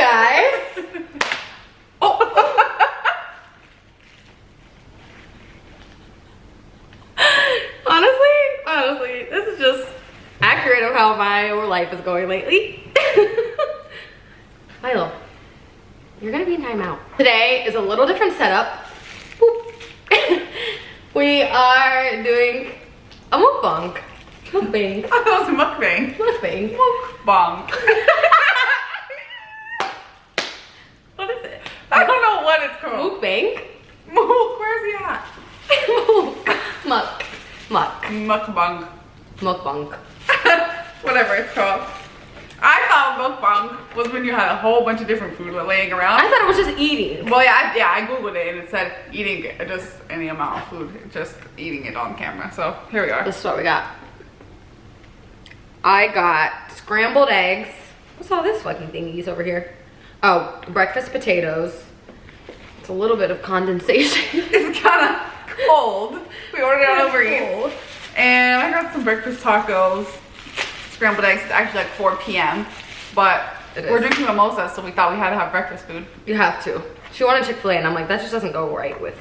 guys. Oh. honestly, this is just accurate of how my life is going lately. Milo, you're gonna be in timeout. Today is a little different setup. We are doing a mukbang. Mukbang. I thought it was a mukbang. Mukbang. Mukbang. What is it? I don't know what it's called. Mukbang? Mook, where's he at? Muck. Mukbang. Mukbang. Whatever it's called. I thought mukbang was when you had a whole bunch of different food laying around. I thought it was just eating. Well, yeah, I googled it and it said eating just any amount of food, just eating it on camera. So here we are. This is what we got. I got scrambled eggs. What's all this fucking thingies over here? Oh, breakfast potatoes. It's a little bit of condensation. It's kind of cold. We ordered it on Uber Eats. And I got some breakfast tacos. Scrambled eggs. It's actually like 4 p.m. But we're drinking mimosas, so we thought we had to have breakfast food. You have to. She wanted Chick-fil-A, and I'm like, that just doesn't go right with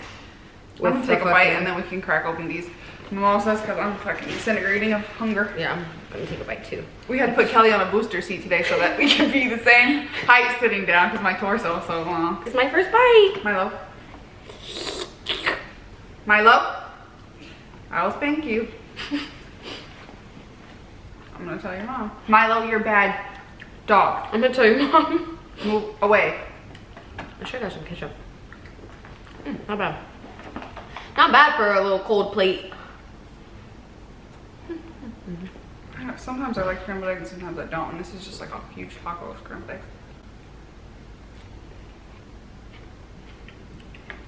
I'm gonna take a bite and then we can crack open these mimosas because I'm fucking disintegrating of hunger. Yeah, I'm gonna take a bite too. We had to put Kelly on a booster seat today so that we could be the same height sitting down because my torso so long. It's my first bite. Milo, I'll spank you. I'm gonna tell your mom. Milo, you're bad dog. I'm gonna tell your mom. Move away. I should have some ketchup. Not bad. Not bad for a little cold plate. Sometimes I like scrambled eggs and sometimes I don't. And this is just like a huge taco of scrambled eggs.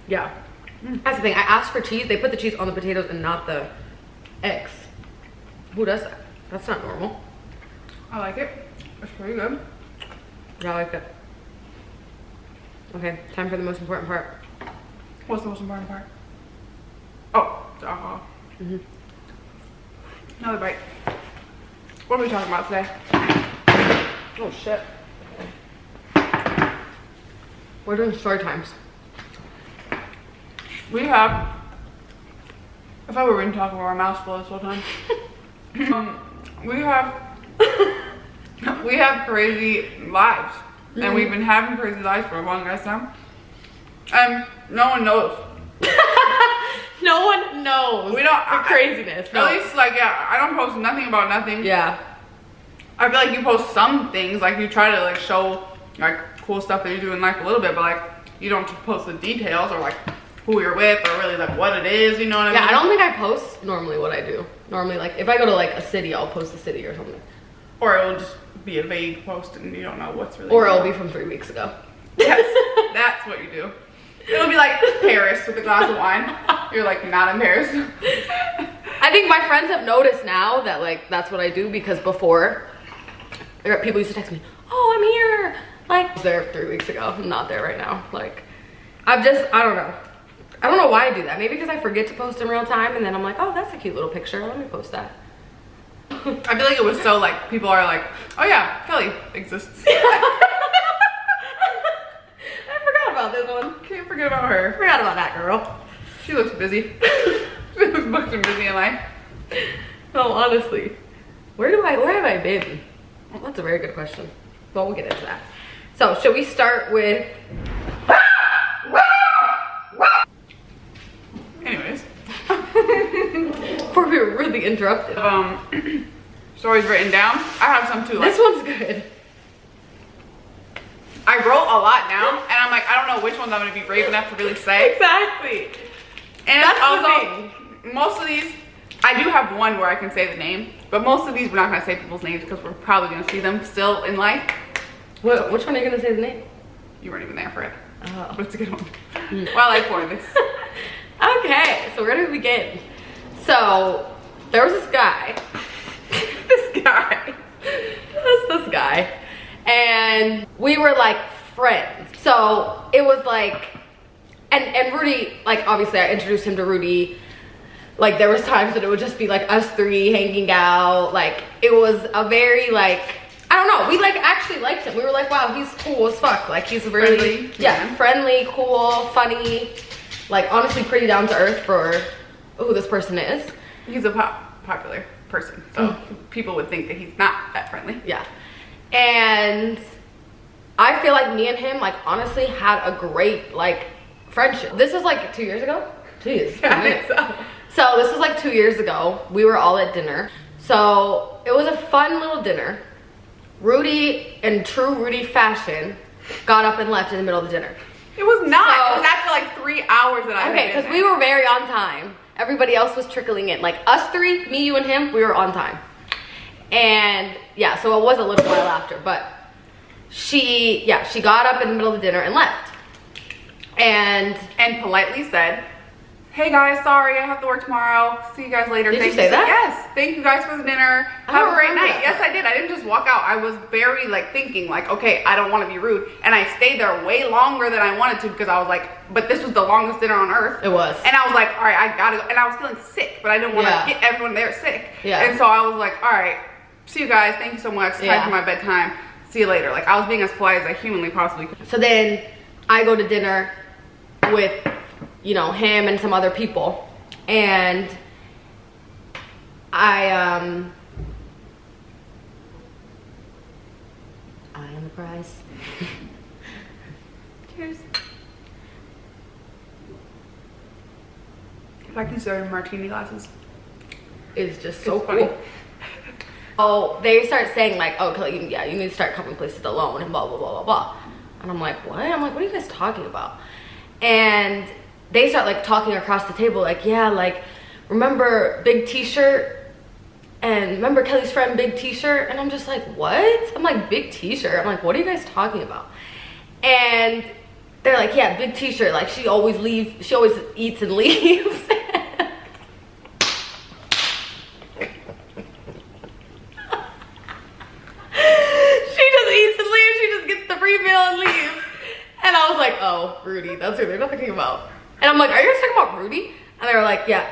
Yeah. That's the thing. I asked for cheese. They put the cheese on the potatoes and not the eggs. Who does that? That's not normal. I like it. It's pretty good. Yeah, I like it. Okay, time for the most important part. What's the most important part? Oh, the alcohol. Another bite. What are we talking about today? Oh shit. We're doing story times. We have, if I were to talk about our mouths full this whole time. we have crazy lives. And we've been having crazy lives for a long ass time. And no one knows. No one knows. We don't. The craziness. No. At least, like, yeah, I don't post nothing about nothing. Yeah. I feel like you post some things, like you try to like show like cool stuff that you do in life a little bit, but like you don't post the details or like who you're with or really like what it is, you know what I mean? Yeah, I don't think I post normally what I do. Normally, like if I go to like a city, I'll post the city or something. Or it will just be a vague post and you don't know what's really Or it'll be from 3 weeks ago. Yes, that's what you do. It'll be like Paris with a glass of wine. You're like not in Paris. I think my friends have noticed now that like that's what I do, because before people used to text me, oh, I'm here. Like I was there 3 weeks ago. I'm not there right now. Like I don't know. I don't know why I do that. Maybe because I forget to post in real time and then I'm like, oh, that's a cute little picture. Let me post that. I feel like it was so like people are like, oh yeah, Kelly exists. I forgot about this one. Can't forget about her. Forgot about that girl. She looks busy. She looks booked and busy in life. No, honestly. Where have I been? Well, that's a very good question. But we'll get into that. So should we start with anyways. before we were really interrupted? Stories written down. I have some too. This one's good. I wrote a lot down, and I'm like, I don't know which ones I'm gonna be brave enough to really say. Exactly. And That's also, most of these, I do have one where I can say the name, but most of these we're not gonna say people's names because we're probably gonna see them still in life. Which one are you gonna say the name? You weren't even there for it. Oh. But it's a good one. Well, I for this. Okay, so we're gonna begin. So there was this guy. this guy. And we were like friends. So it was like, and Rooty, like obviously I introduced him to Rooty. Like there was times that it would just be like us three hanging out. Like it was a very like I don't know, we like actually liked him. We were like, wow, he's cool as fuck. Like he's really friendly, cool, funny, like honestly pretty down to earth for who this person is. He's a popular person, so people would think that he's not that friendly. Yeah. And I feel like me and him like honestly had a great like friendship. This was like 2 years ago. Jeez. Yeah, I think so. So this was like 2 years ago. We were all at dinner. So it was a fun little dinner. Rooty, in true Rooty fashion, got up and left in the middle of the dinner. It was not. So, it was after like 3 hours that I okay, because we were very on time. Everybody else was trickling in. Like us three, me, you, and him, we were on time. And yeah, so it was a little while after, but she got up in the middle of the dinner and left. And politely said, hey guys, sorry, I have to work tomorrow. See you guys later. Did you say that? Yes. Thank you guys for the dinner. Have a great night. Yes, I did. I didn't just walk out. I was very like thinking like, okay, I don't want to be rude. And I stayed there way longer than I wanted to because I was like, but this was the longest dinner on earth. It was. And I was like, all right, I gotta go. And I was feeling sick, but I didn't want to get everyone there sick. Yeah. And so I was like, all right, see you guys. Thank you so much. It's time for my bedtime. See you later. Like I was being as polite as I humanly possibly could. So then I go to dinner with, you know, him and some other people. And I am the prize. Cheers. If I can serve martini glasses. It's just so cool. Oh, they start saying like, oh, yeah, you need to start coming places alone and blah, blah, blah, blah, blah. And I'm like, what? I'm like, what are you guys talking about? And they start like talking across the table like, yeah, like, remember Big T-shirt? And remember Kelly's friend Big T-shirt? And I'm just like, what? I'm like, Big T-shirt? I'm like, what are you guys talking about? And they're like, yeah, Big T-shirt. Like she always eats and leaves. And I was like, oh, Rooty, that's who they're talking about. And I'm like, are you guys talking about Rooty? And they were like, yeah.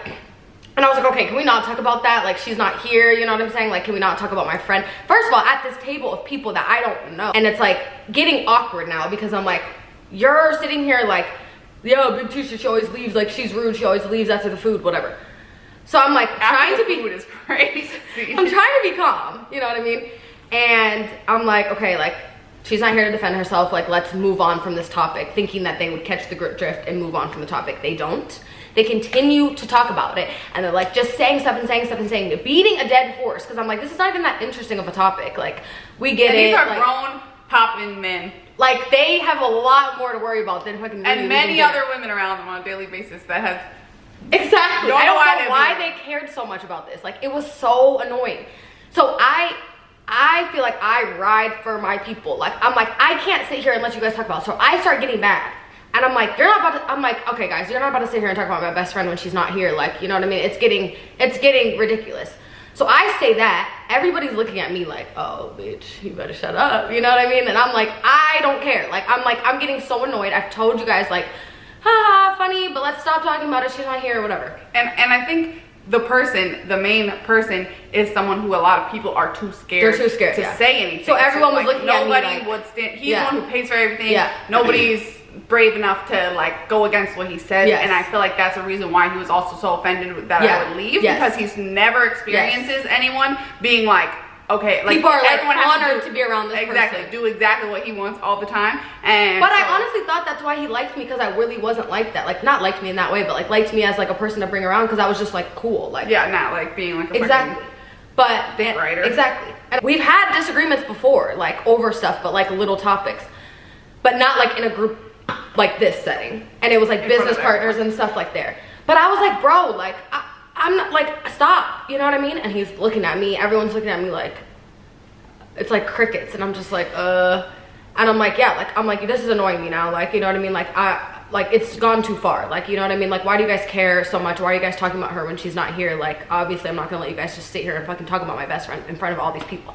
And I was like, okay, can we not talk about that? Like, she's not here, you know what I'm saying? Like, can we not talk about my friend? First of all, at this table of people that I don't know. And it's like getting awkward now because I'm like, you're sitting here like, yeah, Big T-shirt, she always leaves. Like, she's rude, she always leaves after the food, whatever. So I'm like, trying to be, food is crazy. I'm trying to be calm, you know what I mean? And I'm like, okay, like, she's not here to defend herself. Like, let's move on from this topic, thinking that they would catch the drift and move on from the topic. They don't. They continue to talk about it. And they're like just saying stuff and saying stuff and saying, beating a dead horse. Because I'm like, this is not even that interesting of a topic. Like, we get it. These are like, grown, popping men. Like, they have a lot more to worry about than fucking and many other women around them on a daily basis that have. Exactly. I don't know why they cared so much about this. Like, it was so annoying. So I feel like I ride for my people. Like, I'm like, I can't sit here and let you guys talk about it. So I start getting mad. And I'm like, you're not about to, I'm like, okay guys, you're not about to sit here and talk about my best friend when she's not here. Like, you know what I mean? It's getting ridiculous. So I say that, everybody's looking at me like, oh bitch, you better shut up. You know what I mean? And I'm like, I don't care. Like, I'm getting so annoyed. I've told you guys like, haha, funny, but let's stop talking about it. She's not here or whatever. And I think the main person is someone who a lot of people are too scared. They're too scared to say anything. So everyone was looking at me like, nobody would stand. He's the one who pays for everything. Yeah. Nobody's brave enough to like go against what he says. And I feel like that's a reason why he was also so offended that I would leave, because he's never experiences anyone being like, okay, like people are like everyone honored to be around this person. Do exactly what he wants all the time. And but so, I honestly thought that's why he liked me, because I really wasn't like that. Like, not liked me in that way, but like liked me as like a person to bring around, because I was just like cool. Like, yeah, not like being like a exactly. But dick rider. Exactly. And we've had disagreements before, like over stuff, but like little topics, but not like in a group like this setting. And it was like business partners and stuff like there. But I was like, bro, like I'm not like, stop, you know what I mean? And he's looking at me, everyone's looking at me like, it's like crickets. And I'm just like, and I'm like, yeah, like, I'm like, this is annoying me now. Like, you know what I mean? Like, it's gone too far. Like, you know what I mean? Like, why do you guys care so much? Why are you guys talking about her when she's not here? Like, obviously I'm not gonna let you guys just sit here and fucking talk about my best friend in front of all these people.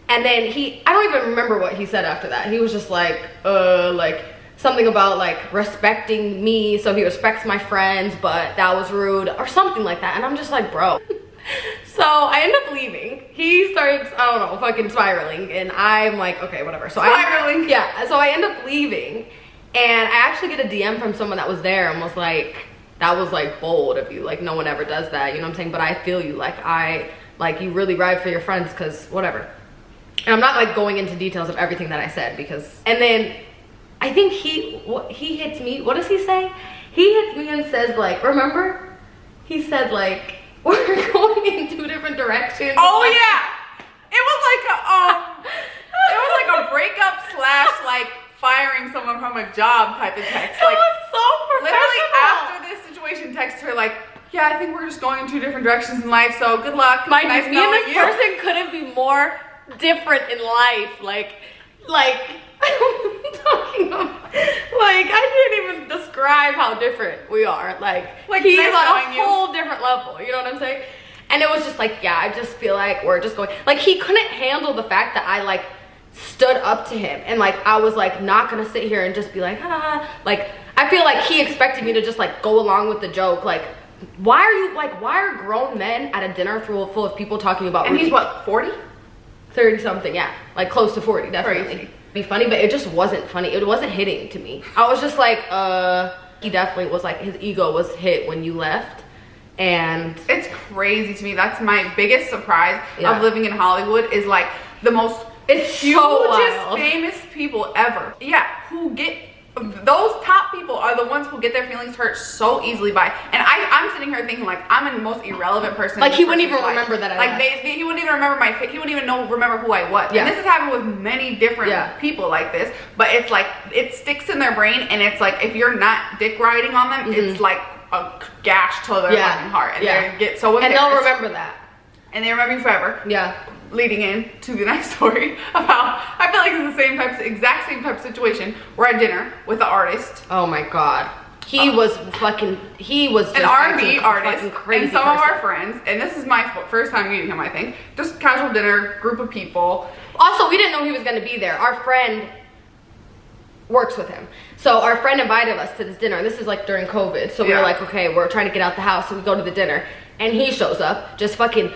And then I don't even remember what he said after that. He was just like something about like respecting me, so he respects my friends, but that was rude or something like that. And I'm just like, bro. So So I end up leaving. He starts, I don't know, fucking spiraling, and I'm like, okay, whatever. So Spiraling. So I end up leaving, and I actually get a DM from someone that was there and was like, that was like bold of you. Like, no one ever does that, you know what I'm saying? But I feel you. Like, you really ride for your friends, because whatever. And I'm not like going into details of everything that I said, because, and then I think he hits me. What does he say? He hits me and says like, remember? He said like, we're going in 2 different directions. Oh yeah, it was like a breakup / like firing someone from a job type of text. Like, it was so professional. Literally after this situation, text her like, yeah, I think we're just going in 2 different directions in life. So good luck. Me nice and knowing this you. person couldn't be more different in life. Like I'm talking about, like, I can't even describe how different we are. Like he's nice on a knowing you. whole different level, you know what I'm saying? And it was just like, yeah, I just feel like we're just going, like, he couldn't handle the fact that I like stood up to him, and like I was like not gonna sit here and just be like, ah. Like, I feel like he expected me to just like go along with the joke. Like, why are grown men at a dinner full of people talking about And Rooty? he's what, 40? 30 something, yeah, like close to 40, definitely. Crazy. Be funny, but it just wasn't funny. It wasn't hitting to me. I was just like, he definitely was like, his ego was hit when you left. And it's crazy to me. That's my biggest surprise Yeah. of living in Hollywood, is like the most it's so hugest wild. famous people ever. Yeah, who get, those top people are the ones who get their feelings hurt so easily by, and I'm sitting here thinking like, I'm the most irrelevant person. Like, in he this wouldn't even person's life. remember that I like left. he wouldn't even remember my face. He wouldn't even remember who I was. Yeah. And this has happened with many different Yeah. people like this, but it's like, it sticks in their brain, and it's like, if you're not dick riding on them, it's like a gash to their fucking heart, and they get so embarrassed. And they'll remember that. And they remember you forever. Yeah. Leading in to the next story about, I feel like it's the exact same type of situation. We're at dinner with an artist. Oh my god. He was just An R&B artist, fucking crazy and some of person. our friends, and this is my first time meeting him, I think. Just casual dinner, group of people. Also, we didn't know he was gonna be there. Our friend works with him. So our friend invited us to this dinner. This is like during COVID. So we were like, okay, we're trying to get out the house, so we go to the dinner. And he shows up, just fucking,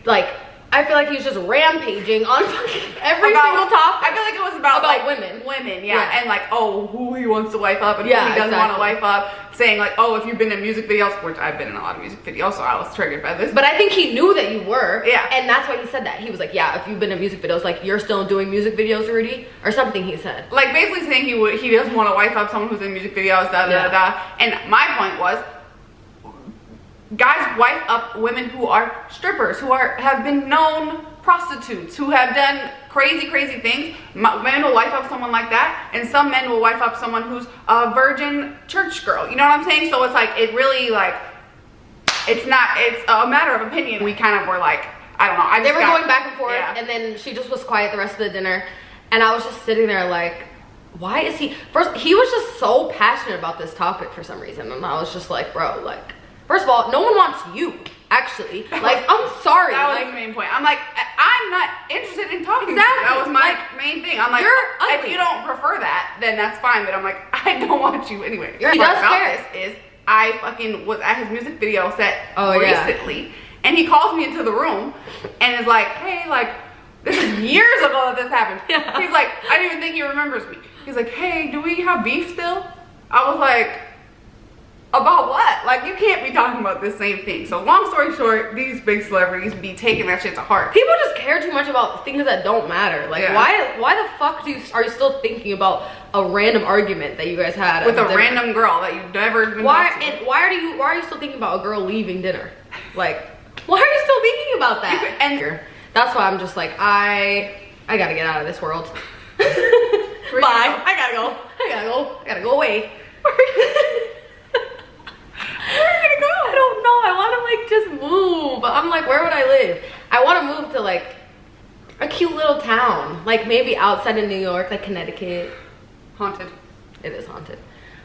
like, I feel like he was just rampaging on fucking every single topic. I feel like it was about like women. Women, yeah. And like, oh, who he wants to wife up and who he doesn't want to wife up. Saying like, oh, if you've been in music videos, which I've been in a lot of music videos, so I was triggered by this. But I think he knew that you were. Yeah. And that's why he said that. He was like, yeah, if you've been in music videos, like, you're still doing music videos, Rooty? Or something he said. Like, basically saying he doesn't want to wife up someone who's in music videos, da. And my point was, guys wife up women who are strippers, who have been known prostitutes, who have done crazy things. Men will wife up someone like that, and some men will wife up someone who's a virgin church girl. You know what I'm saying? So it's like, it really, like, it's a matter of opinion. We kind of were like, I don't know. They were going back and forth, and then she just was quiet the rest of the dinner, and I was just sitting there like, why is he? First, he was just so passionate about this topic for some reason, and I was just like, bro, like, first of all, no one wants you. Actually, like, I'm sorry. That was like, the main point. I'm like, I'm not interested in talking to you. That was my main thing. I'm like, you're ugly. If you don't prefer that, then that's fine. But I'm like, I don't want you anyway. He does care. This is, I fucking was at his music video set recently, yeah. and he calls me into the room and is like, hey, like, this is years ago that this happened. Yeah. He's like, I don't even think he remembers me. He's like, hey, do we have beef still? I was like, about what? Like, you can't be talking about the same thing. So long story short, these big celebrities be taking that shit to heart. People just care too much about things that don't matter. Like, why the fuck are you still thinking about a random argument that you guys had with a random girl that you've never been why are you still thinking about a girl leaving dinner? Like, why are you still thinking about that? And that's why I'm just like, I gotta get out of this world. Bye. I gotta go away. Where are you gonna go? I don't know. I want to like just move, but I'm like, where would I live? I want to move to like a cute little town, like maybe outside of New York, like Connecticut. Haunted. It is haunted.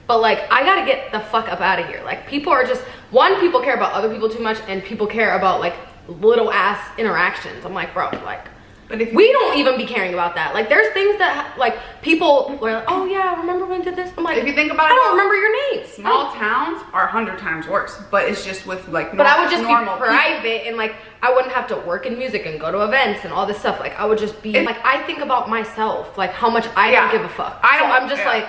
But like, I gotta get the fuck up out of here. Like, people are just, people care about other people too much, and people care about like little ass interactions. I'm like, bro, like, But if we don't even be caring about that. Like, there's things that, like, people were like, oh yeah, remember when we did this? I'm like, if you think about it, I don't remember your names. Small towns are 100 times worse, but it's just with like but I would just be normal private people. and like I wouldn't have to work in music and go to events and all this stuff. Like I would just be like, I think about myself, like how much I don't give a fuck. I'm just like,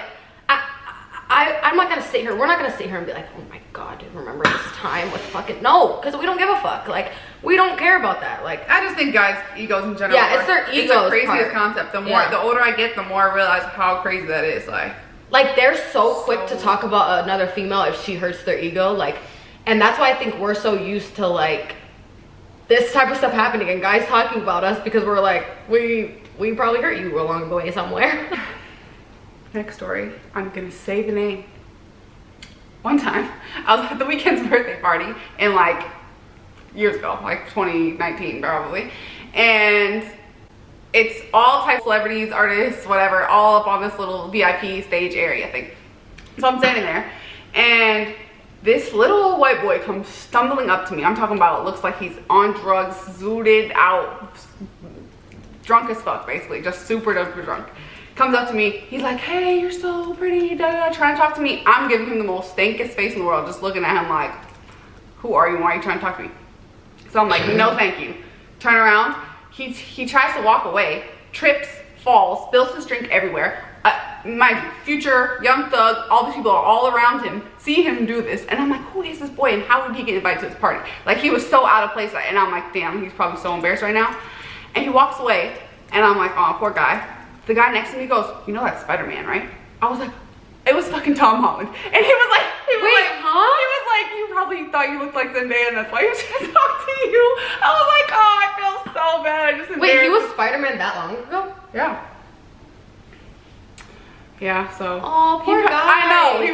I'm not gonna sit here. We're not gonna sit here and be like, oh my god, dude, remember this time with fucking no, because we don't give a fuck. Like we don't care about that. Like I just think guys' egos in general. Yeah, it's their egos. It's the craziest concept. The more, the older I get, the more I realize how crazy that is. Like they're so quick to talk about another female if she hurts their ego. Like, and that's why I think we're so used to like this type of stuff happening and guys talking about us because we're like, we probably hurt you along the way somewhere. Next story, I'm gonna say the name. One time, I was at the Weeknd's birthday party and like years ago, like 2019 probably, and it's all types of celebrities, artists, whatever, all up on this little VIP stage area thing. So I'm standing there and this little white boy comes stumbling up to me. I'm talking about, it looks like he's on drugs, zooted out, drunk as fuck basically, just super duper drunk. Comes up to me, he's like, hey, you're so pretty, trying to talk to me. I'm giving him the most stankiest face in the world, just looking at him like, who are you, why are you trying to talk to me? So I'm like, no thank you. Turn around, he tries to walk away, trips, falls, spills his drink everywhere. My future young thug, all these people are all around him, see him do this, and I'm like, who is this boy and how did he get invited to this party? Like, he was so out of place, and I'm like, damn, he's probably so embarrassed right now. And he walks away, and I'm like, oh, poor guy. The guy next to me goes, you know that's Spider-Man, right? I was like, it was fucking Tom Holland. And he was like, He was like, you probably thought you looked like Zendaya and that's why he was trying to talk to you. I was like, oh, I feel so bad. I just embarrassed. Wait, he was Spider-Man that long ago? Yeah. Yeah, so. Oh, poor guy. I know, he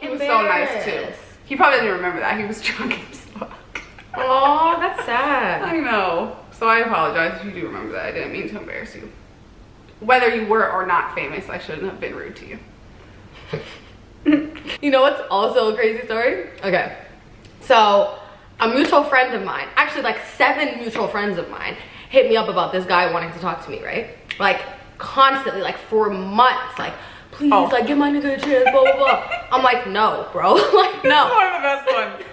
was so nice too. He probably doesn't remember that. He was drunk as fuck. Oh, that's sad. I know. So I apologize if you do remember that. I didn't mean to embarrass you. Whether you were or not famous, I shouldn't have been rude to you. You know what's also a crazy story? Okay, so a mutual friend of mine, actually like 7 mutual friends of mine, hit me up about this guy wanting to talk to me, right? Like constantly, like for months, like please, like give my nigga a chance, blah blah blah. I'm like, no, bro, like no. One of the best ones.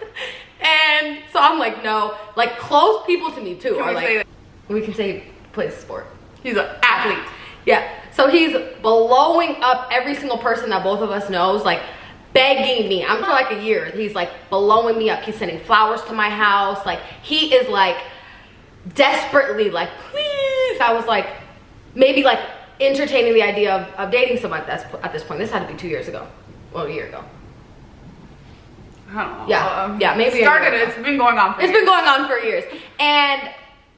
And so I'm like, no, like close people to me too. Can we like, say that? We can say he plays sport. He's an athlete. Yeah, so he's blowing up every single person that both of us knows, like begging me. I'm for like a year. He's like blowing me up. He's sending flowers to my house. Like he is like desperately like, please. I was like, maybe like entertaining the idea of dating someone at this point. This had to be 2 years ago. Well, a year ago. I don't know. Yeah, yeah, maybe it's been going on for years. It's been going on for years. And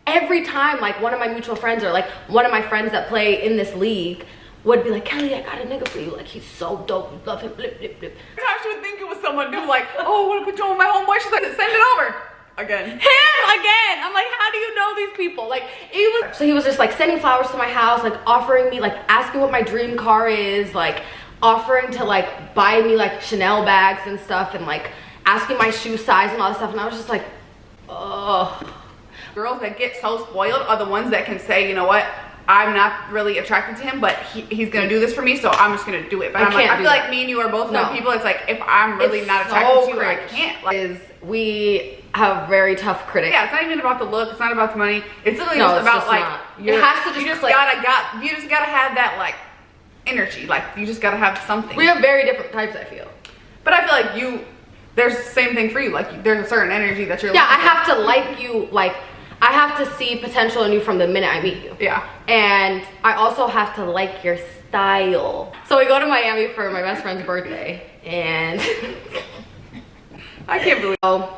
every time, like one of my mutual friends or like one of my friends that play in this league would be like, Kelly, I got a nigga for you. Like, he's so dope. You love him. Blip, blip, blip. Sometimes she would think it was someone new, like, oh, I want to put you on my homeboy. She's like, send it over. Again. Him again. I'm like, how do you know these people? Like, so he was just like sending flowers to my house, like offering me, like asking what my dream car is, like offering to like buy me like Chanel bags and stuff, and like asking my shoe size and all this stuff. And I was just like, oh. Girls that get so spoiled are the ones that can say, you know what, I'm not really attracted to him, but he's gonna do this for me, so I'm just gonna do it. But I feel like me and you are both no people. It's like, if I'm really not attracted to you, I can't. Like, we have very tough critics. Yeah, it's not even about the look. It's not about the money. It's literally just about like it has to just you just gotta have that like energy. Like you just gotta have something. We have very different types, I feel. But I feel like there's the same thing for you. Like there's a certain energy that you're. Yeah, I have to like you. Like I have to see potential in you from the minute I meet you. Yeah. And I also have to like your style. So we go to Miami for my best friend's birthday, and I can't believe. So,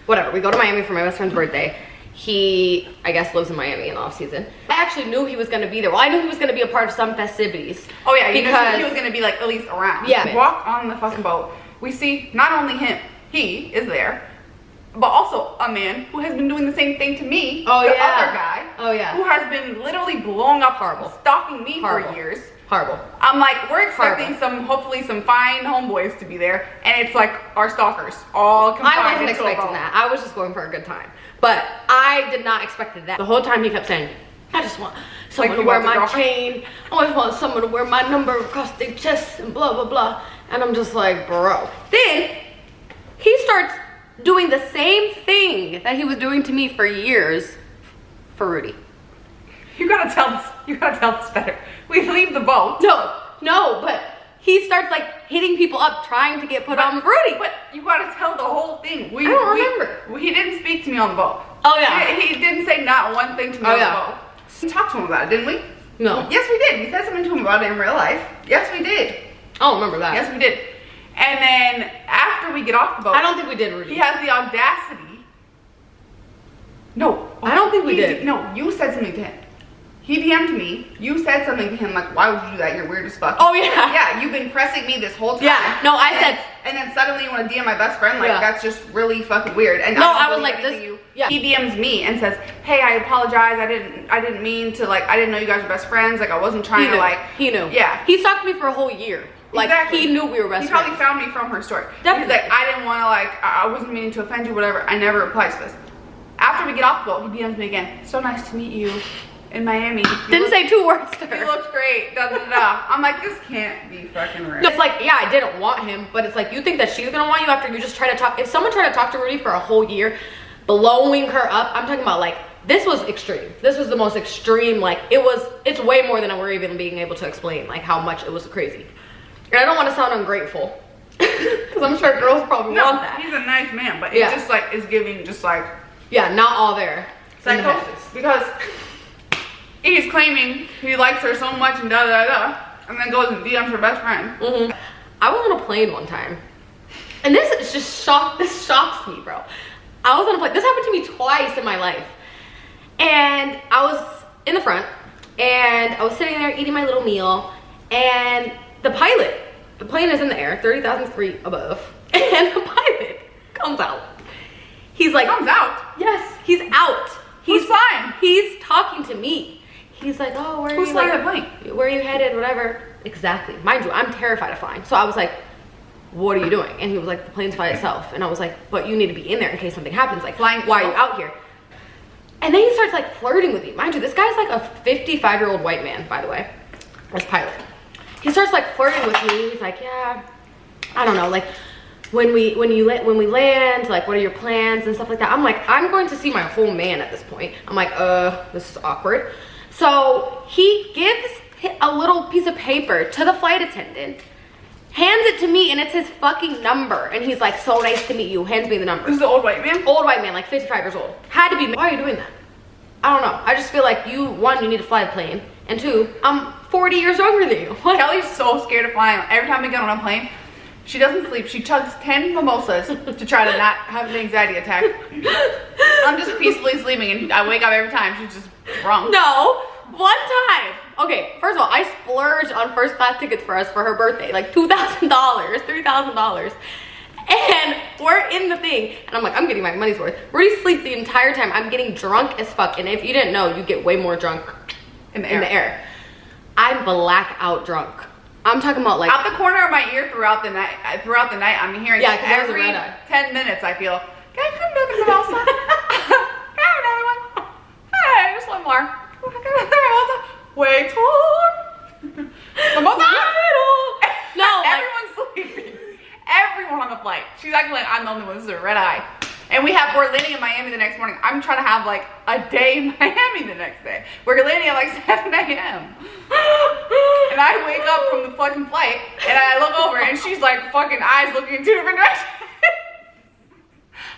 whatever. We go to Miami for my best friend's birthday. He, I guess, lives in Miami in the off season. I actually knew he was gonna be there. Well, I knew he was gonna be a part of some festivities. Oh yeah, because he was gonna be like at least around. Yeah. Walk on the fucking boat. We see not only him, he is there, but also a man who has been doing the same thing to me. Oh, the yeah. other guy. Oh, yeah. who has been literally blowing up, Horrible. stalking me Horrible. for years. Horrible. I'm like, we're expecting Horrible. hopefully some fine homeboys to be there, and it's like our stalkers all combined. I wasn't into a expecting boat. that. I was just going for a good time. But I did not expect that. The whole time he kept saying, I just want someone to wear my chain. I just want someone to wear my number across their chest and blah, blah, blah. And I'm just like, bro. Then he starts doing the same thing that he was doing to me for years for Rooty. You gotta tell this better. We leave the boat. No, but he starts like hitting people up trying to get put on with Rooty. But you gotta tell the whole thing. I don't remember. He didn't speak to me on the boat. Oh, yeah. He didn't say not one thing to me on the boat. We talked to him about it, didn't we? No. Yes, we did. We said something to him about it in real life. Yes, we did. I don't remember that. Yes, we did. And then after we get off the boat, I don't think we did, Rooty. he has the audacity. No. I don't think we did. No, you said something to him. He DM'd me. You said something to him like, why would you do that? You're weird as fuck. Oh, yeah. Yeah, you've been pressing me this whole time. Yeah, no, I said. And then suddenly you want to DM my best friend? Like, Yeah. that's just really fucking weird. And No, I I was don't like, believe this- anything yeah. He DMs me and says, hey, I apologize. I didn't mean to, like, I didn't know you guys were best friends. Like, I wasn't trying to, like. He knew. Yeah. He stalked me for a whole year. Like, Exactly. he knew we were best He friends. probably found me from her story. Definitely. He's like, I didn't want to, like, I wasn't meaning to offend you, whatever. I never replied to this. After we get off the boat, he DMs me again. So nice to meet you in Miami. Didn't say 2 words to You her. looked great. Da, da, da, da. I'm like, this can't be fucking real. No, it's like, yeah, I didn't want him, but it's like, you think that she's gonna want you after you just try to talk. If someone tried to talk to Rooty for a whole year, blowing her up, I'm talking about like, this was extreme. This was the most extreme, like, it's way more than we're even being able to explain, like how much it was crazy. And I don't want to sound ungrateful, because I'm sure girls probably want that. He's a nice man, but Yeah. it just like is giving just like Yeah, not all there. in the head. psychosis because he's claiming he likes her so much and da da da, and then goes and DMs her best friend. I was on a plane one time, and this is just this shocks me, bro. I was on a plane. This happened to me twice in my life, and I was in the front, and I was sitting there eating my little meal, and the plane is in the air, 30,000 feet above, and the pilot comes out. He's like, Comes out. yes, he's out. Who's flying? He's talking to me. He's like, oh, where are Who's you? flying like, the plane? Where are you headed? Whatever. Exactly. Mind you, I'm terrified of flying. So I was like, what are you doing? And he was like, the plane's by itself. And I was like, but you need to be in there in case something happens. Like, Flying why are you itself? out here? And then he starts like flirting with me. Mind you, this guy's like a 55-year-old white man, by the way. This pilot. He starts like flirting with me. He's like, yeah, I don't know, like when we land, like what are your plans and stuff like that. I'm like, I'm going to see my whole man at this point. I'm like, this is awkward. So he gives a little piece of paper to the flight attendant, hands it to me, and it's his fucking number. And he's like, so nice to meet you, hands me the number. This is the old white man. Old white man, like 55 years old. Had to be me. Why are you doing that? I don't know. I just feel like one, you need to fly a plane, and 2, I'm 40 years younger than you. What? Kelly's so scared of flying. Every time we get on a plane, she doesn't sleep. She chugs 10 mimosas to try to not have an anxiety attack. I'm just peacefully sleeping, and I wake up every time. She's just drunk. No, one time. Okay, first of all, I splurged on first class tickets for us for her birthday, like $2,000, $3,000. And we're in the thing, and I'm like, I'm getting my money's worth. Rooty sleep the entire time. I'm getting drunk as fuck, and if you didn't know, you get way more drunk In the in the air. I'm blackout drunk. I'm talking about like Out the corner of my ear throughout the night, I'm hearing Yeah, 'cause there's a every red eye. 10 minutes. I feel. Can I have another mimosa? Can I have another one? Hey, just one more. Can I have another mimosa? Wait more. Mimosa. no, like, Everyone's sleeping. Everyone on the flight. She's acting like I'm the only one. This is a red eye. And we have, we're landing in Miami the next morning. I'm trying to have like a day in Miami the next day. We're landing at like 7 a.m. And I wake up from the fucking flight and I look over and she's like fucking eyes looking in 2 different directions.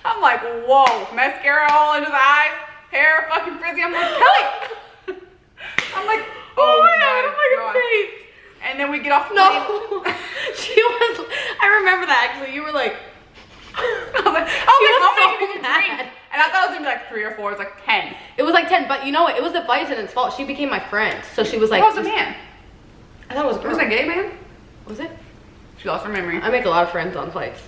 I'm like, whoa, mascara all into the eyes, hair fucking frizzy. I'm like, Kelly. I'm like, oh my god, I'm like, faint. And then we get off the plane. no. She was, I remember that actually. You were like, I was like, so making me mad. drink. And I thought it was gonna be like 3 or 4. It's like 10. it was like 10, but you know what? It was the flight attendant's fault. She became my friend. So she was like, That was a man. I thought it was a girl. Was it a gay man? Was it? She lost her memory. I make a lot of friends on flights.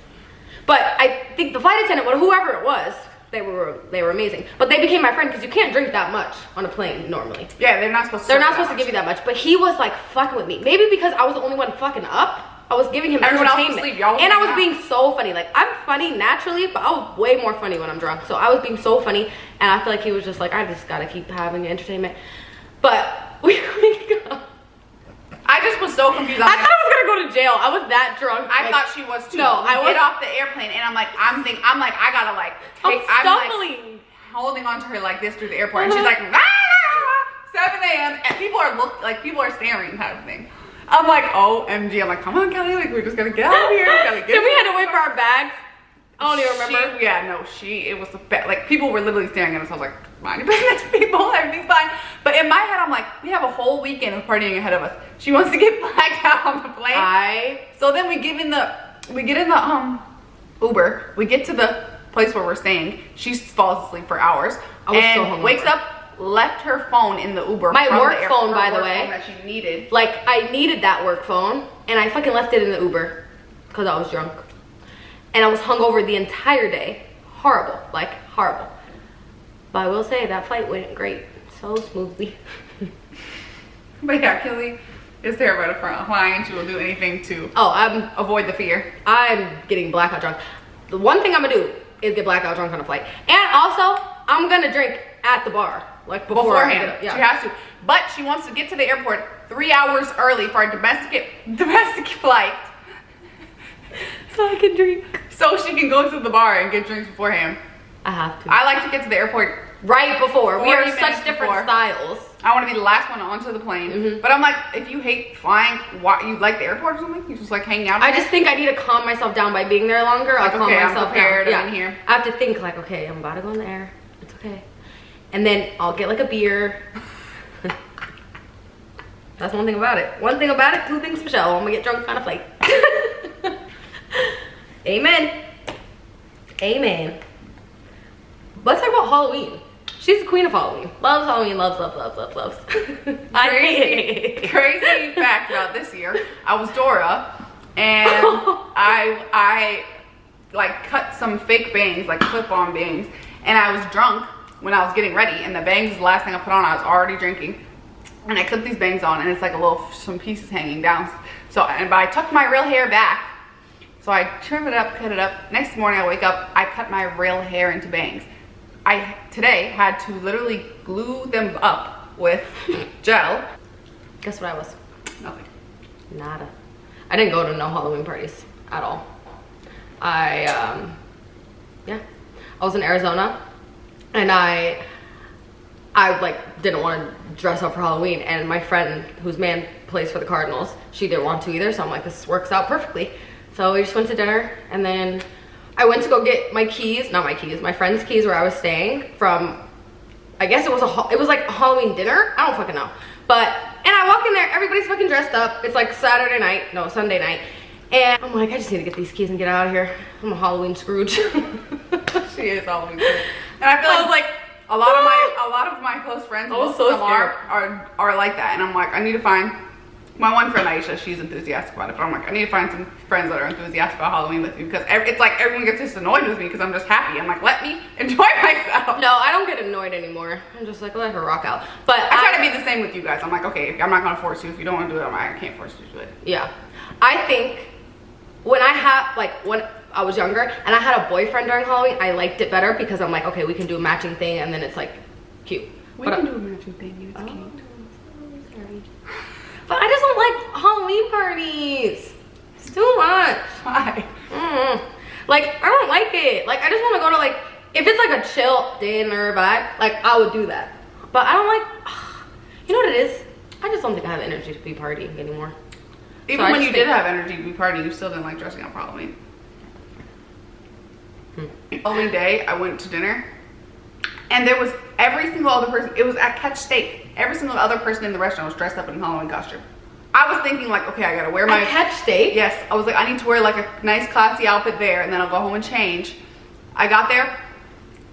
But I think the flight attendant, whoever it was, they were amazing. But they became my friend because you can't drink that much on a plane normally. Yeah, they're not supposed to. They're not supposed to give you that much. But he was like fucking with me. Maybe because I was the only one fucking up. I was giving him Everyone entertainment. else was asleep. Y'all And I was being so funny. Like, I'm funny naturally, but I was way more funny when I'm drunk. So I was being so funny. And I feel like he was just like, I just gotta keep having entertainment. But we go. I just was so confused. I thought I was gonna go to jail. I was that drunk. I thought she was too. No, I was. Get off the airplane, and I'm like, I gotta like I'm take. I'm stumbling. like holding on to her like this through the airport, and she's like, 7 a.m. and people are staring, type of thing. I'm like, OMG. I'm like, come on, Kelly, like we're just gonna get out of here. Then we had to wait for our bags. I don't even remember. It was the best. Like, people were literally staring at us. I was like, mind your business, people, everything's fine. But in my head, I'm like, we have a whole weekend of partying ahead of us. She wants to get blacked out on the plane. So then we get in the Uber. We get to the place where we're staying. She falls asleep for hours. I was so hungover. Wakes up, left her phone in the Uber. My work phone, by the way. That she needed. Like, I needed that work phone, and I fucking left it in the Uber because I was drunk. And I was hungover the entire day. Horrible, like horrible. But I will say that flight went great, so smoothly. But yeah, Kelly is terrified of flying. She will do anything to avoid the fear. I'm getting blackout drunk. The one thing I'm gonna do is get blackout drunk on a flight. And also, I'm gonna drink at the bar, like beforehand. Yeah. She has to. But she wants to get to the airport 3 hours early for a domestic flight. So I can drink. So she can go to the bar and get drinks beforehand. I have to. I like to get to the airport right before. We are 40 such minutes different before. styles. I want to be the last one onto the plane. But I'm like, if you hate flying, why you like the airport or something? You just like hanging out. I just think I need to calm myself down by being there longer. I'll calm myself down. Yeah. Here. I have to think like, okay, I'm about to go in the air. It's okay. And then I'll get like a beer. That's one thing about it. One thing about it, two things for sure. I'm gonna get drunk on a flight. Amen. Amen. Let's talk about Halloween. She's the queen of Halloween. Loves Halloween. Loves. Crazy fact about this year. I was Dora, and I like cut some fake bangs, like clip-on bangs, and I was drunk when I was getting ready, and the bangs is the last thing I put on. I was already drinking, and I clipped these bangs on, and it's like some pieces hanging down. So, but I tucked my real hair back. So I trim it up, cut it up. Next morning I wake up, I cut my real hair into bangs. I today had to literally glue them up with gel. Guess what I was? Nothing. Nada. I didn't go to no Halloween parties at all. I was in Arizona, and I like didn't want to dress up for Halloween, and my friend whose man plays for the Cardinals, she didn't want to either, so I'm like, this works out perfectly. So we just went to dinner, and then I went to go get my keys, not my keys, my friend's keys where I was staying from, I guess it was like a Halloween dinner, I don't fucking know. And I walk in there, everybody's fucking dressed up. It's like Sunday night. And I'm like, I just need to get these keys and get out of here. I'm a Halloween Scrooge. She is Halloween Scrooge. And I feel like a lot of my close friends, most of them are like that. And I'm like, I need to find my one friend Aisha, she's enthusiastic about it, but I'm like, I need to find some friends that are enthusiastic about Halloween with me, because it's like everyone gets just annoyed with me because I'm just happy. I'm like, let me enjoy myself. No, I don't get annoyed anymore. I'm just like, let her rock out. But I try to be the same with you guys. I'm like, okay, I'm not gonna force you. If you don't want to do it, I can't force you to do it. Yeah, I think when I was younger and I had a boyfriend during Halloween, I liked it better because I'm like, okay, we can do a matching thing, and then it's like cute. We can do a matching thing. It's cute. Sorry. But I just don't like Halloween parties. It's too much. Why? Like, I don't like it. Like, I just want to go to, like, if it's like a chill dinner vibe, like, I would do that. But I don't like, you know what it is? I just don't think I have energy to be partying anymore. Even when you did have energy to be partying, you still didn't like dressing up for Halloween. Halloween day, I went to dinner, and there was every single other person, it was at Catch Steak. Every single other person in the restaurant was dressed up in a Halloween costume. I was thinking like, okay, I gotta wear my... Catch Steak? Yes, I was like, I need to wear like a nice classy outfit there, and then I'll go home and change. I got there,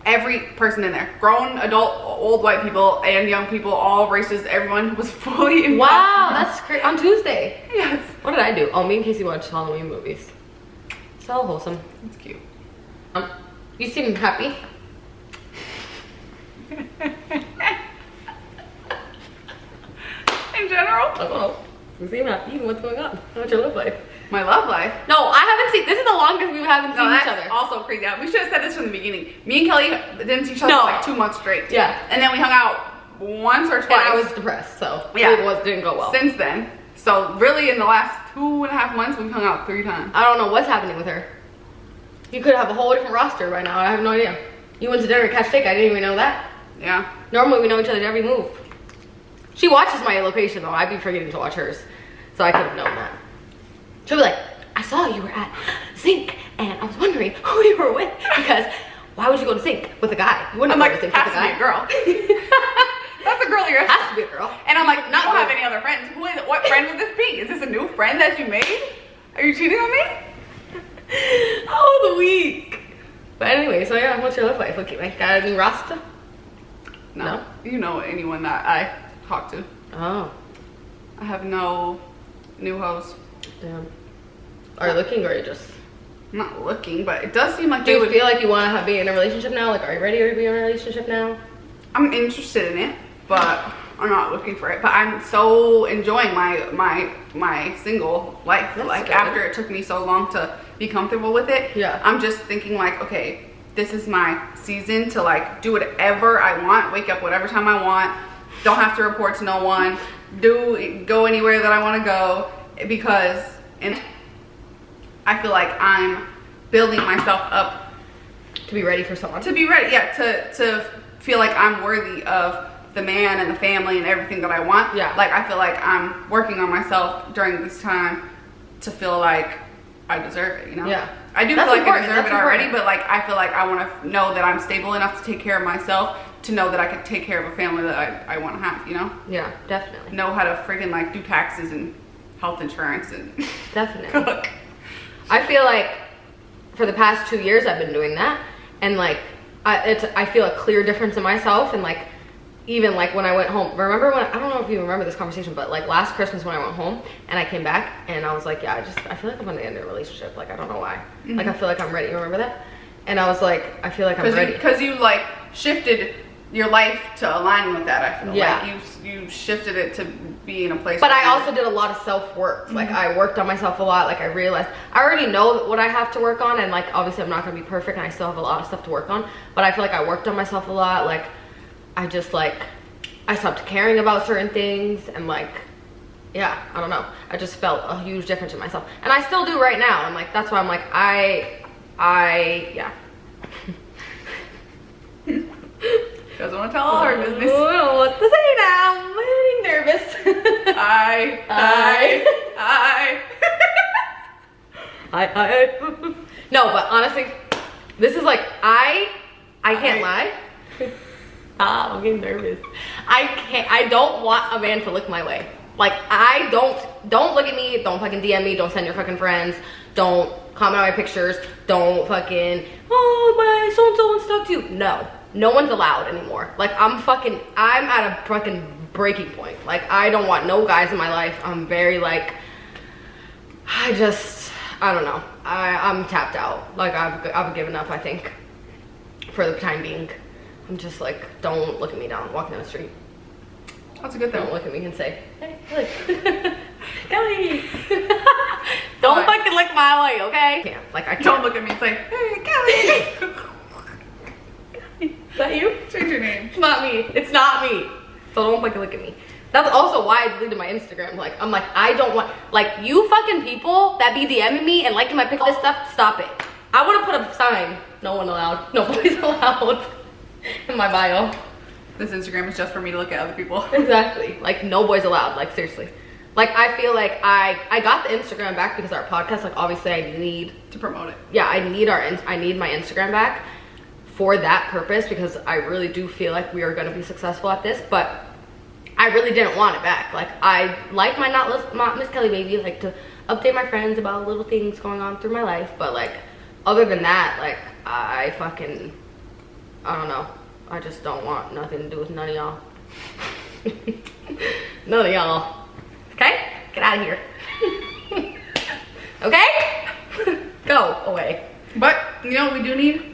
every person in there, grown, adult, old white people, and young people, all races, everyone was fully in Wow, that's great. On Tuesday? Yes. What did I do? Oh, me and Casey watched Halloween movies. So wholesome. It's cute. You seem happy. In general? I don't know. You seem happy. What's going on? How's your love life? My love life? No, I haven't seen, this is the longest we haven't seen each other. Also crazy. We should have said this from the beginning. Me and Kelly didn't see each other for like 2 months straight. Yeah. And then we hung out once or twice. And I was depressed, so yeah. It didn't go well. Since then. So really in the last 2.5 months, we've hung out 3 times. I don't know what's happening with her. You could have a whole different roster right now. I have no idea. You went to dinner at Catch Steak. I didn't even know that. Yeah. Normally we know each other's every move. She watches my location though. I'd be forgetting to watch hers. So I could have known that. She'll be like, I saw you were at Zinc and I was wondering who you were with because why would you go to Zinc with a guy? You wouldn't I'm go like, to Zinc has with a to guy. be a girl. That's a girl you're Has to be a girl. And I'm like, not don't have any other friends. Who is it? What friend would this be? Is this a new friend that you made? Are you cheating on me? Oh, the week. But anyway, so yeah, what's your love life? Okay, like, got a new roster? No. You know anyone that I talk to. Oh. I have no new hoes. Damn. Are you looking or are you just? I'm not looking, but it does seem like Do you feel like you want to be in a relationship now? Like, are you ready to be in a relationship now? I'm interested in it, but I'm not looking for it. But I'm so enjoying my single life. That's like good. after it took me so long to be comfortable with it. Yeah. I'm just thinking like, okay, this is my season to like do whatever I want, wake up whatever time I want, don't have to report to no one, go anywhere that I want to go, because and I feel like I'm building myself up To be ready for someone? to be ready, yeah, to feel like I'm worthy of the man and the family and everything that I want. Yeah. Like I feel like I'm working on myself during this time to feel like I deserve it, you know? Yeah. I do That's feel like I important. deserve That's it already, important. but like I feel like I want to know that I'm stable enough to take care of myself, to know that I could take care of a family that I want to have, you know? Yeah, definitely. Know how to freaking like do taxes and health insurance and Definitely. cook. I feel like for the past 2 years I've been doing that, and like I feel a clear difference in myself. And like even like when I went home, remember when, I don't know if you remember this conversation, but like last Christmas when I went home and I came back and I was like, yeah, I feel like I'm on the end of a relationship. Like I don't know why. Like I feel like I'm ready. You remember that? And I was like, I feel like I'm ready. Because you like shifted your life to align with that. I feel Yeah. like you shifted it to be in a place. But where I also did a lot of self-work. Like I worked on myself a lot. Like I realized I already know what I have to work on, and like obviously I'm not gonna be perfect and I still have a lot of stuff to work on, but I feel like I worked on myself a lot. Like I just like I stopped caring about certain things, and like yeah, I don't know, I just felt a huge difference in myself, and I still do right now. And like that's why I'm like yeah. doesn't want to tell all her business. I don't know what to say now. I'm getting nervous. No, but honestly, this is like I can't lie. I'm getting nervous. I don't want a man to look my way. Like I don't look at me, don't fucking DM me, don't send your fucking friends, don't comment on my pictures, don't fucking, oh my so-and-so stalked you. No one's allowed anymore. Like I'm at a fucking breaking point. Like I don't want no guys in my life. I'm very like, I don't know. I'm tapped out. Like I've given up, I think, for the time being. I'm just like, don't look at me walking down the street. That's a good thing. Don't look at me and say, hey, Kelly. Kelly. Don't fucking lick my way, okay? I can't. Don't look at me and say, hey, Kelly. Is that you? Change your name. It's not me. It's not me. So don't fucking look at me. That's also why I deleted my Instagram. Like, I'm like, I don't want, like, you fucking people that be DMing me and liking my pic list stuff, stop it. I would have put a sign, no one allowed, no boys allowed, in my bio. This Instagram is just for me to look at other people. Exactly. Like, no boys allowed. Like, seriously. Like, I feel like I got the Instagram back because our podcast, like, obviously I need to promote it. Yeah, I need my Instagram back for that purpose, because I really do feel like we are going to be successful at this. But I really didn't want it back. Like, I like my not Miss Kelly baby, like, to update my friends about little things going on through my life. But like, other than that, like, I don't know. I just don't want nothing to do with none of y'all. None of y'all. Okay? Get out of here. Okay? Go away. But, you know what we do need?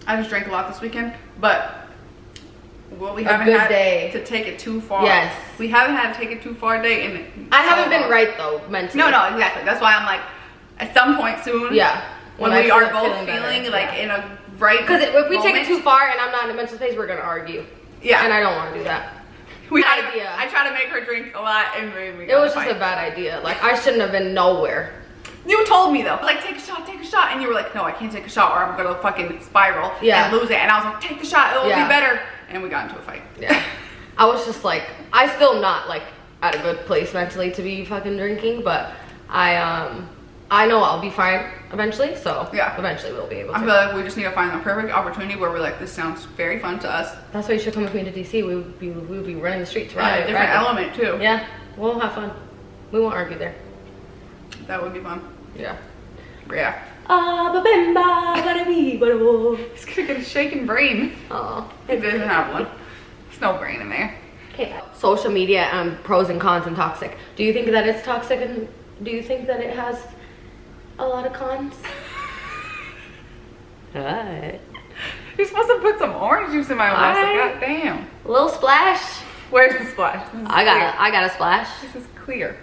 I just drank a lot this weekend, but well, we haven't had to take it too far. Yes. We haven't had to take it too far day. And I haven't been right though, mentally. No, exactly. That's why I'm like, at some point soon. Yeah. When we are both feeling like in a right. Because if we take it too far and I'm not in a mental space, we're gonna argue. Yeah. And I don't want to do that. I try to make her drink a lot, and it was just a bad idea. Like, I shouldn't have been nowhere. You told me though, like, take a shot, and you were like, no, I can't take a shot or I'm gonna fucking spiral and lose it. And I was like, take the shot, it'll be better. And we got into a fight. Yeah. I was just like, I still not like at a good place mentally to be fucking drinking, but I know I'll be fine eventually, so yeah, eventually we'll be able to. I feel like we just need to find the perfect opportunity where we're like, this sounds very fun to us. That's why you should come with me to DC. We would be running the streets, right? Yeah, different element too. Yeah, we'll have fun. We won't argue there. That would be fun. Yeah. Yeah. He's gonna get a shaking brain. Oh, he doesn't have one. There's no brain in there. Okay. Social media, pros and cons and toxic. Do you think that it's toxic, and do you think that it has a lot of cons? What? You're supposed to put some orange juice in my mouth. God damn. A little splash. Where's the splash? I got a splash. This is clear.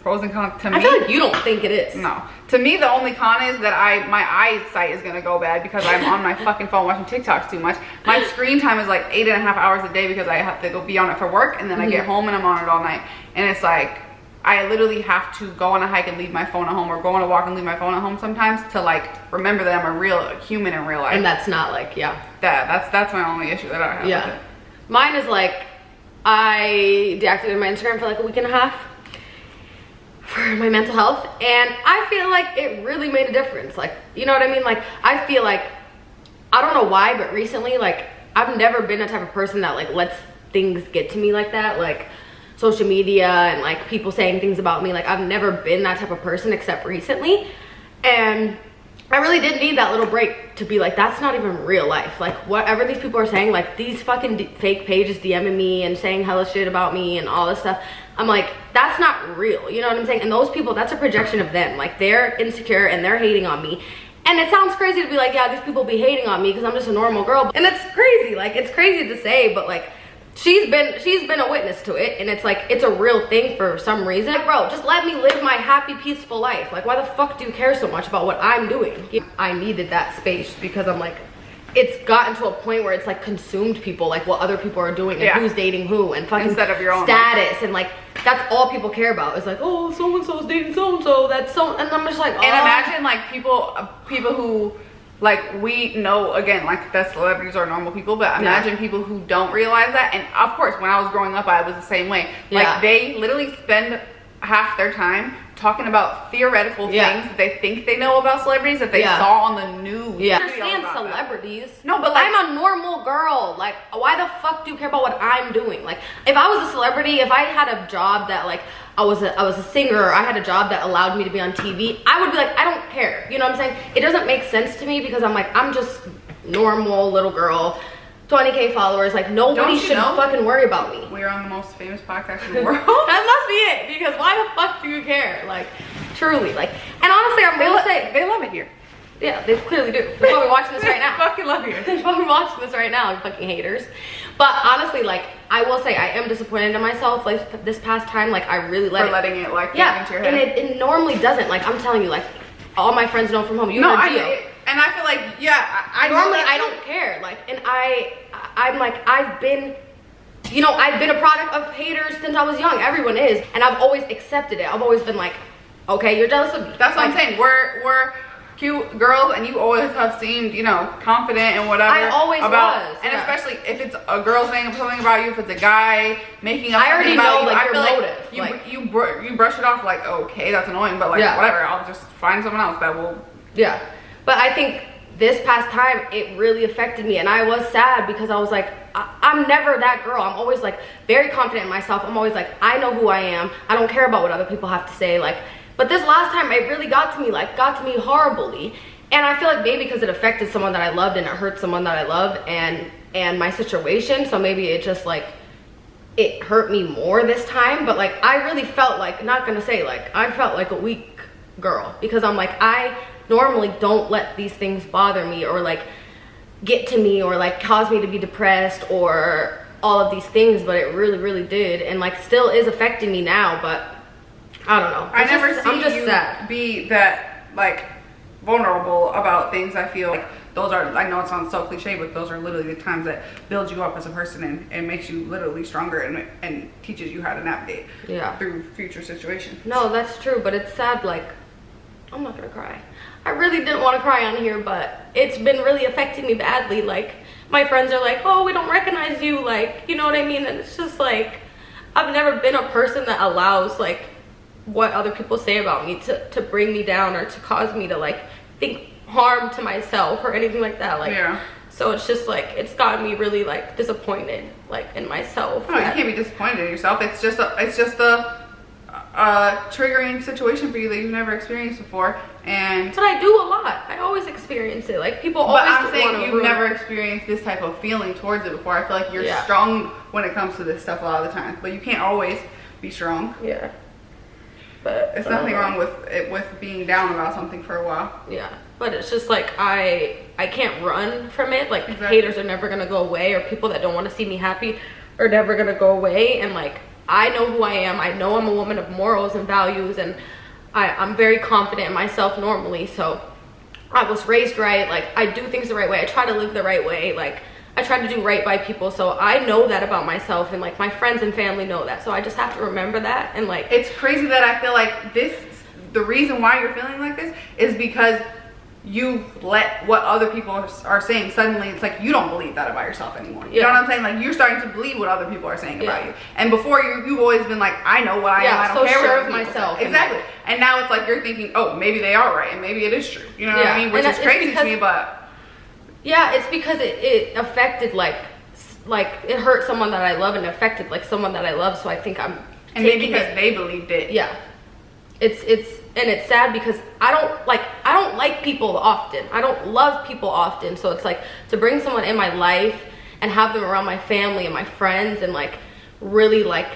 Pros and cons to me. I feel like you don't think it is. No. To me, the only con is that my eyesight is gonna go bad because I'm on my fucking phone watching TikToks too much. My screen time is like 8.5 hours a day because I have to go be on it for work, and then I get home and I'm on it all night. And it's like, I literally have to go on a hike and leave my phone at home, or go on a walk and leave my phone at home sometimes to like remember that I'm a real human in real life. And that's not like, yeah. That's my only issue that I have with it. Mine is like, I deactivated my Instagram for like a week and a half for my mental health, and I feel like it really made a difference. Like, you know what I mean? Like, I feel like, I don't know why, but recently, like, I've never been the type of person that like lets things get to me like that, like social media and like people saying things about me. Like, I've never been that type of person except recently, and I really did need that little break to be like, that's not even real life. Like, whatever these people are saying, like these fucking fake pages DMing me and saying hella shit about me and all this stuff, I'm like, that's not real, you know what I'm saying? And those people, that's a projection of them. Like, they're insecure and they're hating on me. And it sounds crazy to be like, yeah, these people be hating on me because I'm just a normal girl. And it's crazy, like, it's crazy to say, but like, she's been a witness to it, and it's like, it's a real thing for some reason. Like, bro, just let me live my happy, peaceful life. Like, why the fuck do you care so much about what I'm doing? I needed that space because I'm like, it's gotten to a point where it's like consumed people, like what other people are doing and who's dating who, and fucking instead of your own status life. And like, that's all people care about. It's like, oh, so and so's dating so and so, that's so, and I'm just like, oh. And imagine like people who, like, we know, again, like, that celebrities are normal people, but imagine people who don't realize that. And of course, when I was growing up, I was the same way. Like, they literally spend half their time talking about theoretical things that they think they know about celebrities that they saw on the news. I understand celebrities. No, but like, I'm a normal girl. Like, why the fuck do you care about what I'm doing? Like, if I was a celebrity, if I had a job that like, I was a singer, or I had a job that allowed me to be on TV, I would be like, I don't care. You know what I'm saying? It doesn't make sense to me because I'm like, I'm just normal little girl, 20K followers. Like, nobody should fucking worry about me. We're on the most famous podcast in the world. That must be it, because why the fuck do you care? Like, truly. Like, and honestly, I'm gonna say, they love it here. Yeah, they clearly do. They're probably watching this right now. They fucking love you. They're fucking watching this right now, fucking haters. But honestly, like, I will say I am disappointed in myself. Like, this past time, like, I really letting it like get into your head. And it normally doesn't. Like, I'm telling you, like, all my friends know from home. You know, and I feel like, I normally I don't care. Like, and I'm like, I've been a product of haters since I was young. Everyone is, and I've always accepted it. I've always been like, okay, you're jealous of me. That's what I'm saying. We're cute girls, and you always have seemed, confident and whatever. I always was. And especially if it's a girl saying something about you, if it's a guy making up something I about already know, like, your motive. Like, you brush it off like, okay, that's annoying, but like, whatever, I'll just find someone else that will. Yeah. But I think this past time, it really affected me, and I was sad because I was like, I'm never that girl. I'm always like very confident in myself. I'm always like, I know who I am. I don't care about what other people have to say. Like, but this last time, it really got to me horribly. And I feel like maybe because it affected someone that I loved, and it hurt someone that I love, and my situation. So maybe it just like, it hurt me more this time. But like, I really felt like, not gonna say like, I felt like a weak girl, because I'm like, I normally don't let these things bother me, or like, get to me or like cause me to be depressed or all of these things, but it really did, and like still is affecting me now. But I don't know. I'm just you sad. Be that like vulnerable about things. I feel like those are, I know it sounds so cliche, but those are literally the times that build you up as a person and makes you literally stronger and teaches you how to navigate through future situations. No, that's true, but it's sad. Like, I'm not gonna cry. I really didn't want to cry on here, but it's been really affecting me badly. Like, my friends are like, oh, we don't recognize you, like, you know what I mean? And it's just like, I've never been a person that allows like what other people say about me to bring me down or to cause me to like think harm to myself or anything like that. Like, so it's just like, it's gotten me really like disappointed like in myself. No, you can't be disappointed in yourself. It's just a triggering situation for you that you've never experienced before. And but I do a lot. I always experience it. Like, people always. But I'm saying you've never experienced this type of feeling towards it before. I feel like you're strong when it comes to this stuff a lot of the time, but you can't always be strong. Yeah. But it's nothing wrong with being down about something for a while. Yeah, but it's just like I can't run from it. Like, haters are never gonna go away, or people that don't want to see me happy are never gonna go away. And like, I know who I am. I know I'm a woman of morals and values, and I'm very confident in myself normally. So I was raised right. Like, I do things the right way. I try to live the right way. Like, I try to do right by people. So I know that about myself, and like my friends and family know that. So I just have to remember that. And like, it's crazy that I feel like the reason why you're feeling like this is because you let what other people are saying, suddenly it's like you don't believe that about yourself anymore. You know what I'm saying? Like, you're starting to believe what other people are saying about you. And before, you've always been like, I know what I am. I don't care sure what of myself. Exactly. And now it's like you're thinking, oh, maybe they are right, and maybe it is true. You know what I mean? Which is crazy to me, but yeah, it's because it affected like it hurt someone that I love, and affected like someone that I love. So I think I'm maybe because they believed it. Yeah. It's sad because I don't like people often. I don't love people often. So it's like, to bring someone in my life and have them around my family and my friends and like really like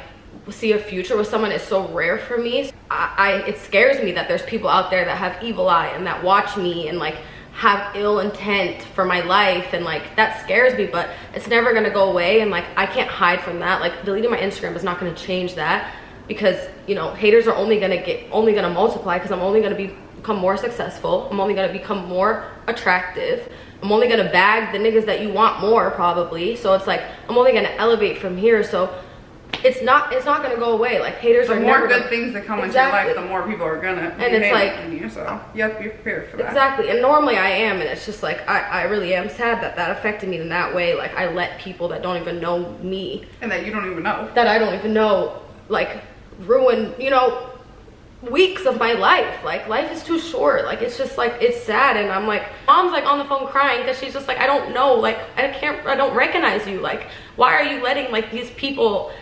see a future with someone is so rare for me. It scares me that there's people out there that have evil eye and that watch me and like have ill intent for my life, and like that scares me, but it's never gonna go away. And like, I can't hide from that. Like, deleting my Instagram is not gonna change that, because you know, haters are only gonna multiply, because I'm only gonna become more successful. I'm only gonna become more attractive. I'm only gonna bag the niggas that you want more, probably. So it's like, I'm only gonna elevate from here. So it's not gonna go away. Like, haters are never the more good things that come into your life, the more people are gonna and it's like you, so you have to be prepared for that. Exactly. And normally I am, and it's just like, I really am sad that affected me in that way. Like, I let people that don't even know me, and that you don't even know, that I don't even know, like, ruin, you know, weeks of my life. Like, life is too short. Like, it's just like, it's sad. And I'm like, mom's like on the phone crying because she's just like, I don't know, like, I don't recognize you. Like, why are you letting like these people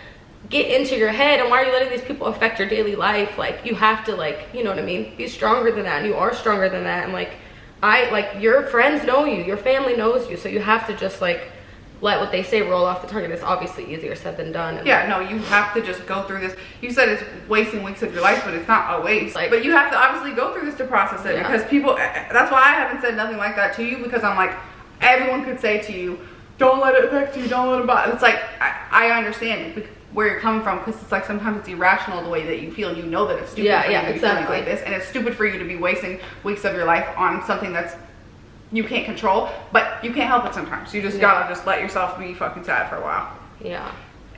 get into your head, and why are you letting these people affect your daily life? Like, you have to, like, you know what I mean, be stronger than that, and you are stronger than that. And like, your friends know you, your family knows you, so you have to just like let what they say roll off the tongue. And it's obviously easier said than done. And yeah, no, you have to just go through this. You said it's wasting weeks of your life, but it's not a waste. Like, but you have to obviously go through this to process it, because people, that's why I haven't said nothing like that to you, because I'm like, everyone could say to you, don't let it affect you, don't let it bother. It's like, I understand it, where you're coming from, because it's like, sometimes it's irrational the way that you feel, and you know that it's stupid for you to be feeling like this, and it's stupid for you to be wasting weeks of your life on something that's you can't control, but you can't help it sometimes. You just gotta just let yourself be fucking sad for a while. Yeah.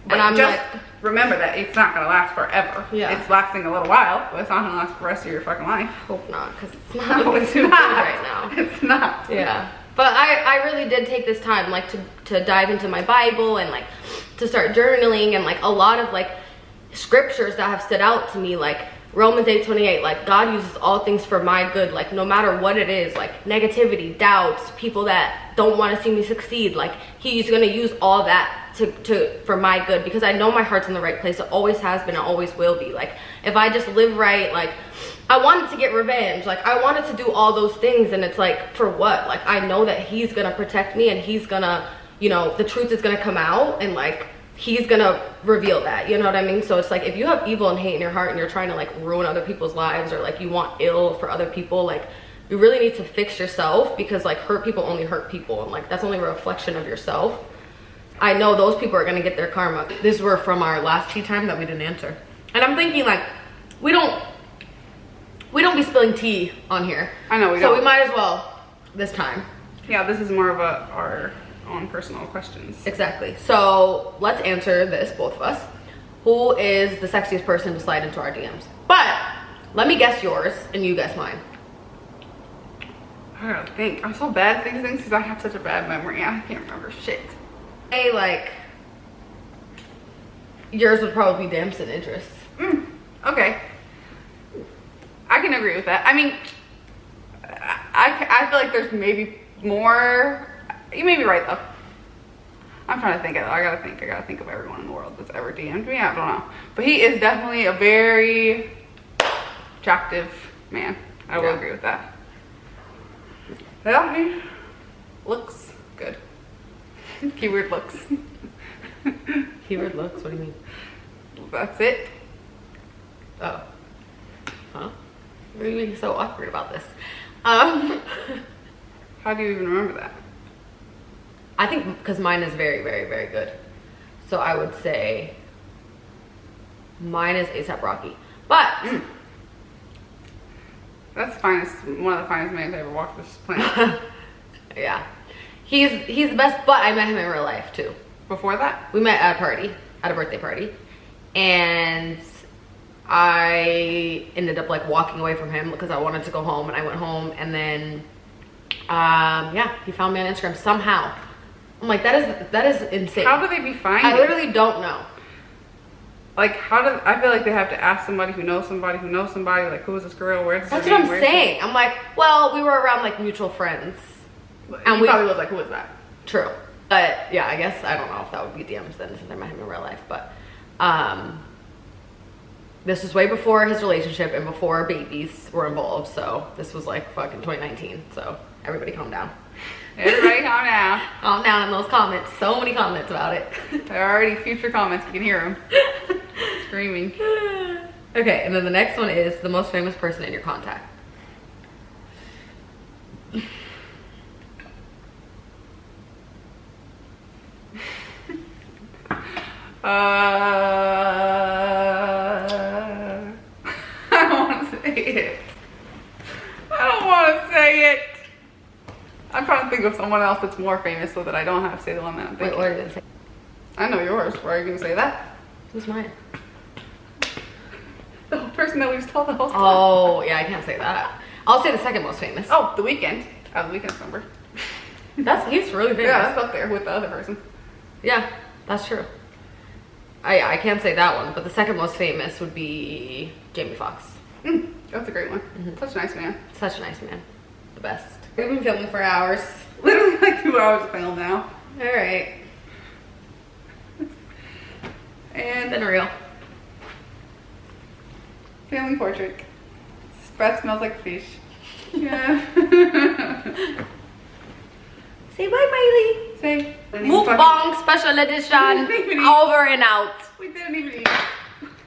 But I'm just remember that it's not gonna last forever. Yeah. It's lasting a little while, but it's not gonna last for the rest of your fucking life. Hope not, because it's not looking too good right now. It's not. Yeah. But I really did take this time, like, to dive into my Bible, and like to start journaling, and like a lot of like scriptures that have stood out to me, like Romans 8:28, like, God uses all things for my good, like, no matter what it is, like negativity, doubts, people that don't want to see me succeed, like, he's gonna use all that for my good, because I know my heart's in the right place. It always has been, it always will be. Like, if I just live right, like, I wanted to get revenge, like, I wanted to do all those things, and it's like, for what? Like, I know that he's gonna protect me, and he's gonna, you know, the truth is gonna come out, and like, he's gonna reveal that, you know what I mean? So it's like, if you have evil and hate in your heart, and you're trying to like ruin other people's lives, or like you want ill for other people, like, you really need to fix yourself, because like hurt people only hurt people, and like that's only a reflection of yourself. I know those people are gonna get their karma. These were from our last tea time that we didn't answer. And I'm thinking like, we don't be spilling tea on here. I know we don't. So we might as well this time. Yeah, this is more of our own personal questions. Exactly. So let's answer this, both of us. Who is the sexiest person to slide into our DMs? But let me guess yours and you guess mine. I gotta think. I'm so bad at these things because I have such a bad memory. I can't remember shit. Hey, like, yours would probably be Damson interests. Okay. I can agree with that. I mean, I feel like there's maybe more. You may be right though. I'm trying to think of it. I gotta think of everyone in the world that's ever DM'd me. I don't know. But he is definitely a very attractive man. I will agree with that. Yeah, he looks good. Keyword looks. Keyword looks? What do you mean? That's it. Oh. Huh? What are you being so awkward about this? How do you even remember that? I think because mine is very, very, very good. So I would say mine is A$AP Rocky. But that's one of the finest men to ever walk this planet. Yeah. He's the best, but I met him in real life too. Before that? We met at a party, at a birthday party. And I ended up like walking away from him because I wanted to go home, and I went home, and then yeah, he found me on Instagram somehow. I'm like, that is insane. How do they be finding? I literally don't know. Like, I feel like they have to ask somebody who knows somebody who knows somebody, like, who is this girl? Where's That's what I'm saying. I'm like, well, we were around like mutual friends. And we probably was like, who is that? True. But yeah, I guess I don't know if that would be DMs then, since I met him in real life. But this was way before his relationship and before babies were involved. So this was like fucking 2019. So everybody calm down. Everybody calm down. Calm down in those comments. So many comments about it. There are already future comments. You can hear them. Screaming. Okay, and then the next one is the most famous person in your contact. I don't want to say it. I don't want to say it. I'm trying to think of someone else that's more famous so that I don't have to say the one that I'm thinking. Wait, what are you gonna say? I know yours. Why are you gonna say that? Who's mine? The person that we've told the whole time. Oh, yeah, I can't say that. I'll say the second most famous. Oh, The Weeknd. I have The Weeknd's number. He's really famous. Yeah, that's up there with the other person. Yeah, that's true. I can't say that one, but the second most famous would be Jamie Foxx. That's a great one. Such a nice man. Such a nice man. The best. We've been filming for hours. Literally like 2 hours of film now. All right. And It's been real. family portrait. Breath smells like fish. Yeah. Say bye, Miley. Say. Mukbang special edition. Over and out. We didn't even eat.